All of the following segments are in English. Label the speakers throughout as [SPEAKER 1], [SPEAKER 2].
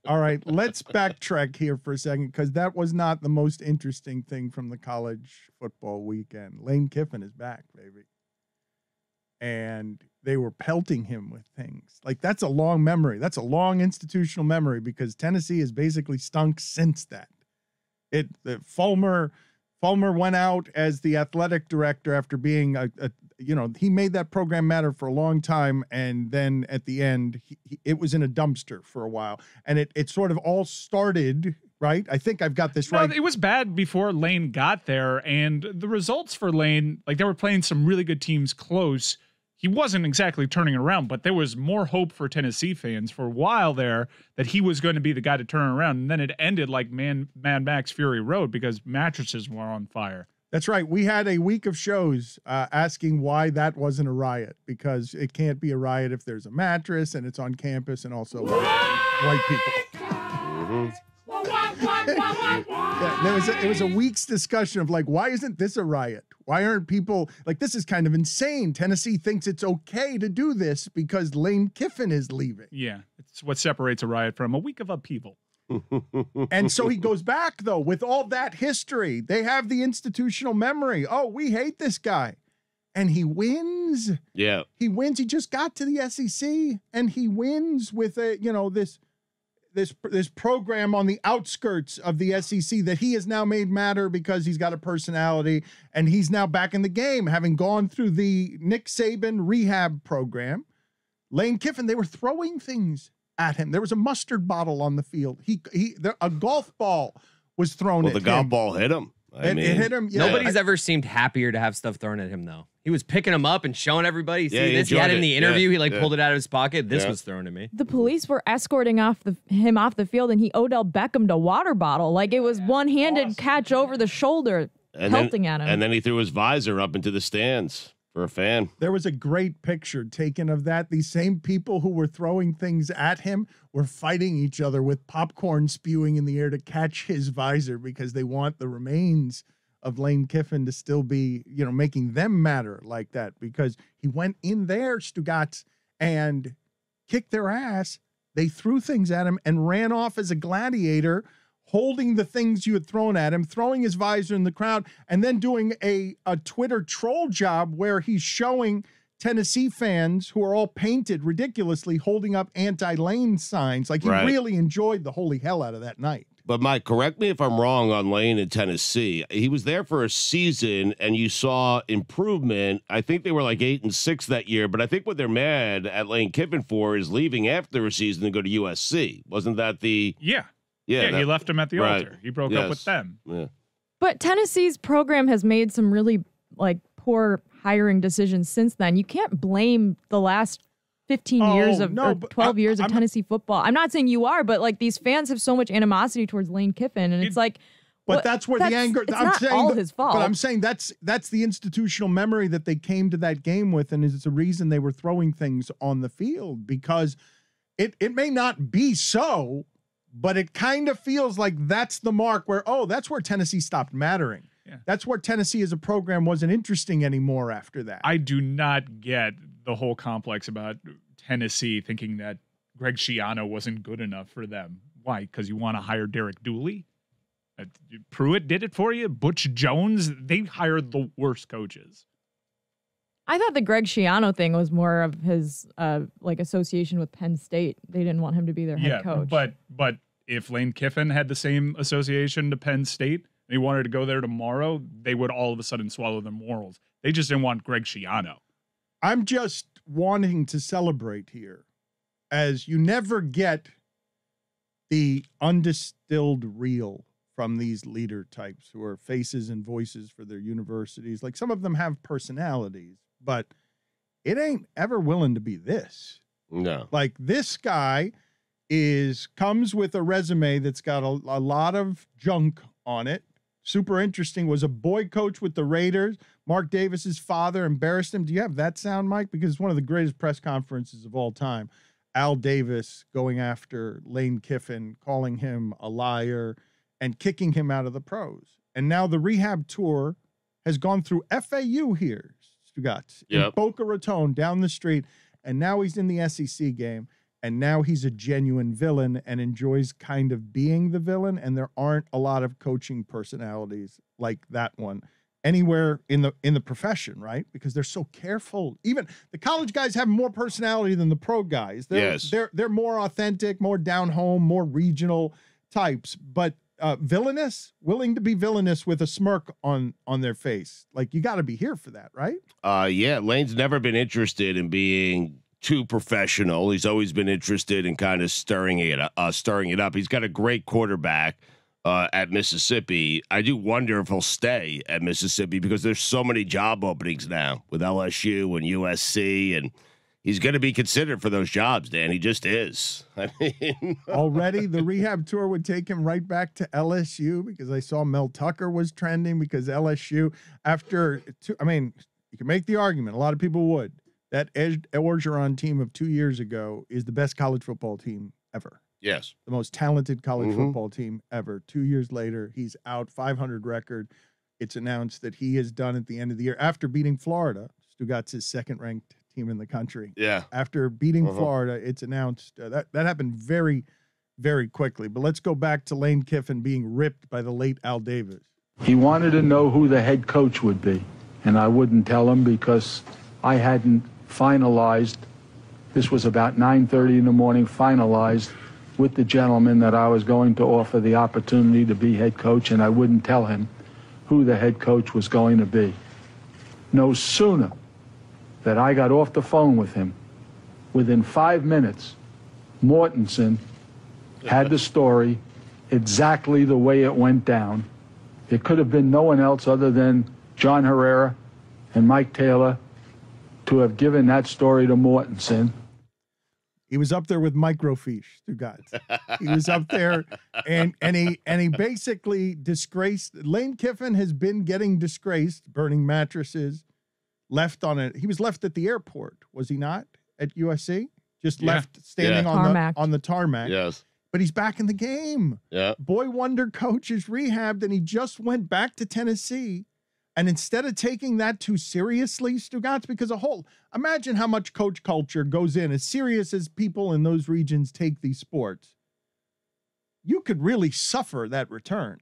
[SPEAKER 1] All right, let's backtrack here for a second because that was not the most interesting thing from the college football weekend. Lane Kiffin is back, baby. And they were pelting him with things. Like, that's a long memory. That's a long institutional memory because Tennessee has basically stunk since that. Fulmer went out as the athletic director after being he made that program matter for a long time. And then at the end, it was in a dumpster for a while. And it sort of all started, right? I think I've got this right.
[SPEAKER 2] It was bad before Lane got there. And the results for Lane, like they were playing some really good teams close. He wasn't exactly turning it around, but there was more hope for Tennessee fans for a while there that he was going to be the guy to turn it around. And then it ended like Mad Max Fury Road because mattresses were on fire.
[SPEAKER 1] That's right. We had a week of shows asking why that wasn't a riot, because it can't be a riot if there's a mattress and it's on campus and also white people. Mm-hmm. Yeah, it was a week's discussion of like, why isn't this a riot? Why aren't people like, this is kind of insane. Tennessee thinks it's okay to do this because Lane Kiffin is leaving.
[SPEAKER 2] Yeah, it's what separates a riot from a week of upheaval.
[SPEAKER 1] And so he goes back, though, with all that history. They have the institutional memory. Oh, we hate this guy. And he wins.
[SPEAKER 3] Yeah.
[SPEAKER 1] He wins. He just got to the SEC and he wins with this program on the outskirts of the SEC that he has now made matter because he's got a personality and he's now back in the game, having gone through the Nick Saban rehab program. Lane Kiffin, they were throwing things at him. There was a mustard bottle on the field. A golf ball was thrown at him.
[SPEAKER 3] Well, the golf ball hit him.
[SPEAKER 1] It hit him. Yeah.
[SPEAKER 4] Nobody's ever seemed happier to have stuff thrown at him, though. He was picking them up and showing everybody. See
[SPEAKER 3] Yeah,
[SPEAKER 4] this? He had it in the interview.
[SPEAKER 3] Yeah,
[SPEAKER 4] He pulled it out of his pocket. This was thrown at me.
[SPEAKER 5] The police were escorting him off the field, and he Odell Beckham'd a water bottle. Like it was one-handed catch over the shoulder, pelting at him.
[SPEAKER 3] And then he threw his visor up into the stands for a fan.
[SPEAKER 1] There was a great picture taken of that. These same people who were throwing things at him were fighting each other with popcorn spewing in the air to catch his visor because they want the remains of Lane Kiffin to still be, making them matter like that, because he went in there, Stugotz, and kicked their ass. They threw things at him and ran off as a gladiator, holding the things you had thrown at him, throwing his visor in the crowd, and then doing a Twitter troll job where he's showing Tennessee fans who are all painted ridiculously holding up anti-Lane signs. Like he really enjoyed the holy hell out of that night.
[SPEAKER 3] But Mike, correct me if I'm wrong on Lane in Tennessee. He was there for a season and you saw improvement. I think they were like 8-6 that year, but I think what they're mad at Lane Kiffin for is leaving after a season to go to USC. Wasn't that the...
[SPEAKER 2] Yeah,
[SPEAKER 3] he
[SPEAKER 2] left him at the altar. He broke up with them.
[SPEAKER 3] Yeah.
[SPEAKER 5] But Tennessee's program has made some really poor hiring decisions since then. You can't blame the last 15 years of or 12 years of Tennessee football. I'm not saying you are, but these fans have so much animosity towards Lane Kiffin, and it's like.
[SPEAKER 1] But that's where the anger.
[SPEAKER 5] It's not all his fault.
[SPEAKER 1] But I'm saying that's the institutional memory that they came to that game with, and it's a reason they were throwing things on the field, because it may not be so, but it kind of feels like that's the mark where that's where Tennessee stopped mattering. Yeah. That's where Tennessee as a program wasn't interesting anymore after that.
[SPEAKER 2] I do not get the whole complex about Tennessee thinking that Greg Schiano wasn't good enough for them. Why? Because you want to hire Derek Dooley? Pruitt did it for you? Butch Jones? They hired the worst coaches.
[SPEAKER 5] I thought the Greg Schiano thing was more of his association with Penn State. They didn't want him to be their head coach.
[SPEAKER 2] But if Lane Kiffin had the same association to Penn State and he wanted to go there tomorrow, they would all of a sudden swallow their morals. They just didn't want Greg Schiano.
[SPEAKER 1] I'm just wanting to celebrate here, as you never get the undistilled real from these leader types who are faces and voices for their universities. Like, some of them have personalities, but it ain't ever willing to be this.
[SPEAKER 3] No.
[SPEAKER 1] Like, this guy comes with a resume that's got a lot of junk on it. Super interesting. Was a boy coach with the Raiders. Mark Davis's father embarrassed him. Do you have that sound, Mike? Because it's one of the greatest press conferences of all time. Al Davis going after Lane Kiffin, calling him a liar and kicking him out of the pros. And now the rehab tour has gone through FAU here, Stugotz, in Boca Raton, down the street. And now he's in the SEC game. And now he's a genuine villain and enjoys kind of being the villain. And there aren't a lot of coaching personalities like that one anywhere in the profession, right? Because they're so careful. Even the college guys have more personality than the pro guys. They're more authentic, more down home, more regional types, but villainous, willing to be villainous with a smirk on their face. Like, you got to be here for that, right?
[SPEAKER 3] Yeah, Lane's never been interested in being too professional. He's always been interested in kind of stirring it up. He's got a great quarterback at Mississippi. I do wonder if he'll stay at Mississippi because there's so many job openings now with LSU and USC, and he's going to be considered for those jobs, Dan. He just is. I mean,
[SPEAKER 1] already the rehab tour would take him right back to LSU because I saw Mel Tucker was trending because LSU you can make the argument. A lot of people would. That Orgeron team of 2 years ago is the best college football team ever.
[SPEAKER 3] Yes.
[SPEAKER 1] The most talented college football team ever. 2 years later, he's out, 500 record. It's announced that he is done at the end of the year after beating Florida. Stugotz is second-ranked team in the country.
[SPEAKER 3] Yeah.
[SPEAKER 1] After beating Florida, it's announced that happened very, very quickly. But let's go back to Lane Kiffin being ripped by the late Al Davis.
[SPEAKER 6] He wanted to know who the head coach would be, and I wouldn't tell him because I hadn't finalized. This was about 9:30 in the morning, finalized with the gentleman that I was going to offer the opportunity to be head coach, and I wouldn't tell him who the head coach was going to be. No sooner that I got off the phone with him, within 5 minutes, Mortensen had the story exactly the way it went down. It could have been no one else other than John Herrera and Mike Taylor to have given that story to Mortensen.
[SPEAKER 1] He was up there with microfiche, Stugotz. He was up there, and he basically disgraced. Lane Kiffin has been getting disgraced, burning mattresses, left on it. He was left at the airport, was he not? At USC, just left standing on the tarmac.
[SPEAKER 3] Yes,
[SPEAKER 1] but he's back in the game.
[SPEAKER 3] Yeah,
[SPEAKER 1] boy wonder coach is rehabbed, and he just went back to Tennessee. And instead of taking that too seriously, Stugotz, because imagine how much coach culture goes in, as serious as people in those regions take these sports. You could really suffer that return.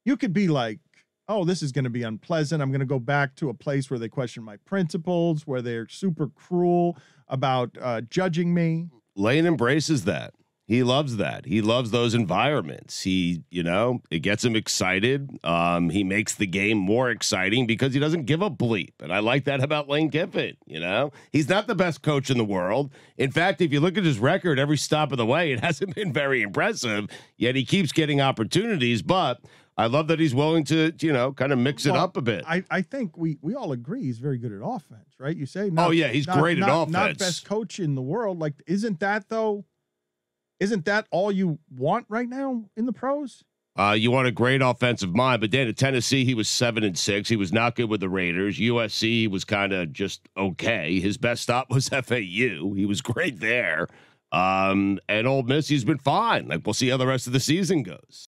[SPEAKER 1] You could be like, oh, this is going to be unpleasant. I'm going to go back to a place where they question my principles, where they're super cruel about judging me.
[SPEAKER 3] Lane embraces that. He loves that. He loves those environments. It gets him excited. He makes the game more exciting because he doesn't give a bleep. And I like that about Lane Kiffin. He's not the best coach in the world. In fact, if you look at his record, every stop of the way, it hasn't been very impressive, yet he keeps getting opportunities. But I love that he's willing to, kind of mix it up a bit.
[SPEAKER 1] I think we all agree he's very good at offense, right? You say,
[SPEAKER 3] he's great at offense.
[SPEAKER 1] Not best coach in the world. Like, isn't that all you want right now in the pros?
[SPEAKER 3] You want a great offensive mind, but then at Tennessee, he was 7-6. He was not good with the Raiders. USC was kind of just okay. His best stop was FAU. He was great there. And Ole Miss, he's been fine. Like, we'll see how the rest of the season goes.